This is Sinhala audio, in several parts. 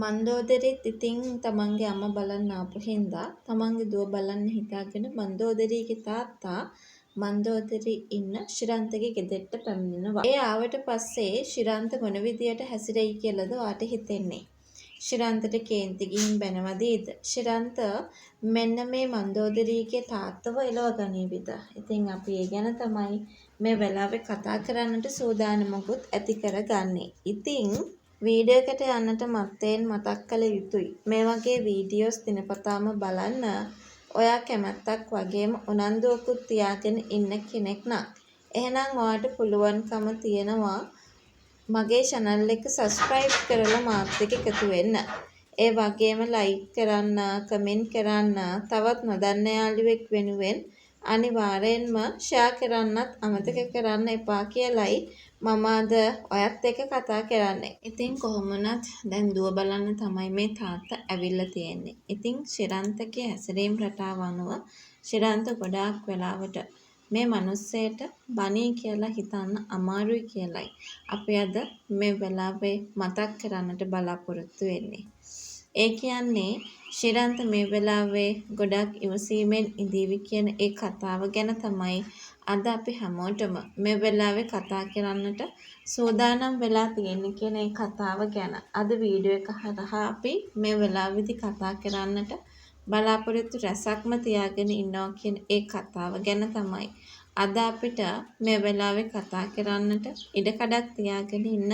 මන්දෝදරිත් ඉතින් තමන්ගේ අම්මා බලන්න ආපු හින්දා තමන්ගේ දුව බලන්න හිතාගෙන මන්දෝදරිගේ තාත්තා මන්දෝදරි ඉන්න ශිරන්තගේ ගෙදරට පැමිණෙනවා. ඒ ආවට පස්සේ ශිරන්ත මොන විදියට හැසිරෙයි කියලාද ඔයාට හිතෙන්නේ? ශිරන්තට කේන්ති ගිහින් බැනවදීද? ශිරන්ත මෙන්න මේ මන්දෝදරිගේ තාත්තව එලව ගනීවිද? ඉතින් අපි ඒ ගැන තමයි මේ වෙලාවේ කතා කරන්නට සූදානමකුත් ඇති කරගන්නේ. ඉතින් වීඩියෝ එකට යන්නට මත්තෙන් මතක් කළ යුතුයි. මේ වගේ වීඩියෝස් දිනපතාම බලන්න ඔයා කැමැත්තක් වගේම උනන්දුවකුත් තියාගෙන ඉන්න කෙනෙක් නම් එහෙනම් ඔයාට පුළුවන්කම තියෙනවා මගේ channel එක subscribe කරලා මාත් එක්ක එකතු වෙන්න. ඒ වගේම like කරන්න, comment කරන්න, තවත් නොදන්න යාළුවෙක් වෙනුවෙන් අනිවාර්යෙන්ම share කරන්නත් අමතක කරන්න එපා කියලයි මම අද ඔයත් එක්ක කතා කරන්නේ. ඉතින් කොහොම වුණත් දැන් දුව බලන්න තමයි මේ තාත්තා ඇවිල්ලා තියෙන්නේ. ඉතින් ශිරන්තගේ හැසිරීම් රටාව අනුව ශිරන්ත ගොඩාක් වෙලාවට මේ මිනිස්සෙට බණී කියලා හිතන්න අමාරුයි කියලයි අපි අද මේ වෙලාවේ මතක් කරන්නට බලාපොරොත්තු වෙන්නේ. ඒ කියන්නේ ශිරන්ත මේ වෙලාවේ ගොඩක් ඉවසීමෙන් ඉඳීවි කියන ඒ කතාව ගැන තමයි අද අපි හැමෝටම මේ වෙලාවේ කතා කරන්නට සූදානම් වෙලා තියෙන්නේ කියන ඒ කතාව ගැන අද වීඩියෝ එක හරහා අපි මේ වෙලාවේදී කතා කරන්නට බලාපොරොත්තු රැසක්ම තියාගෙන ඉන්නවා කියන ඒ කතාව ගැන තමයි අද අපිට මේ වෙලාවේ කතා කරන්නට ඉඩකඩක් තියාගෙන ඉන්න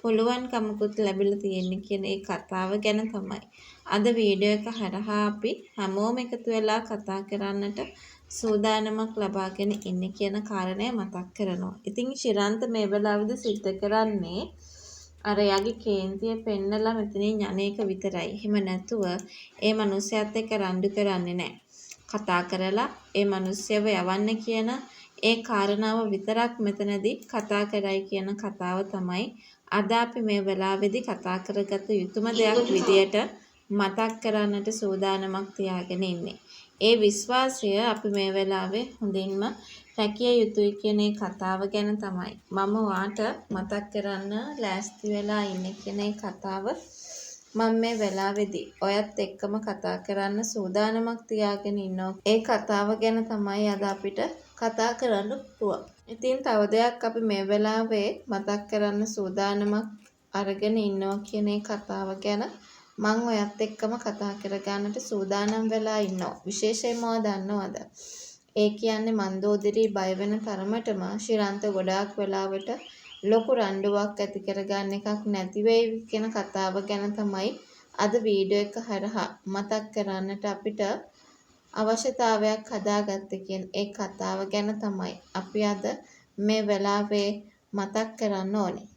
පුළුවන්කමකුත් ලැබිලා තියෙන්නේ කියන ඒ කතාව ගැන තමයි අද වීඩියෝ එක හරහා අපි හැමෝම එකතු වෙලා කතා කරන්නට සූදානමක් ලබාගෙන ඉන්නේ කියන කාරණය මතක් කරනවා. ඉතින් ශිරන්ත මේ වෙලාවේදී සිද්ධ කරන්නේ අර යගේ කේන්තිය පෙන්නලා මෙතනින් යන්නේක විතරයි. එහෙම නැතුව ඒ මිනිහයාත් එක්ක රණ්ඩු කරන්නේ නැහැ. කතා කරලා ඒ මිනිහයව යවන්න කියන ඒ කාරණාව විතරක් මෙතනදී කතා කරයි කියන කතාව තමයි අද අපි මේ වෙලාවේදී කතා කරගත යුතුම දෙයක් විදියට මතක් කරන්නට සූදානමක් තියාගෙන ඉන්නේ. ඒ විශ්වාසය අපි මේ වෙලාවේ හොඳින්ම රැකිය යුතුයි කියන කතාව ගැන තමයි මම ඔයාට මතක් කරන්න ලෑස්ති වෙලා ඉන්නේ කියන කතාව මම මේ වෙලාවේදී ඔයත් එක්කම කතා කරන්න සූදානමක් තියාගෙන ඉන්නවා. ඒ කතාව ගැන තමයි අද අපිට කතා කරන්න පුළුවන්. ඉතින් තව දෙයක් අපි මේ වෙලාවේ මතක් කරන්න සූදානමක් අරගෙන ඉන්නවා කියන කතාව ගැන මම ඔයත් එක්කම කතා කරගන්නට සූදානම් වෙලා ඉන්නවා. විශේෂයෙන්ම ඔයා දන්නවද? ඒ කියන්නේ මන්දෝදරි බය වෙන තරමටම ශිරන්ත ගොඩාක් වෙලාවට ලොකු රණ්ඩුවක් ඇති කරගන්න එකක් නැති වෙයි කියන කතාව ගැන තමයි අද වීඩියෝ එක හරහා මතක් කරන්නට අපිට අවශ්‍යතාවයක් හදාගත්තේ කියන ඒ කතාව ගැන තමයි අපි අද මේ වෙලාවේ මතක් කරන්න ඕනේ.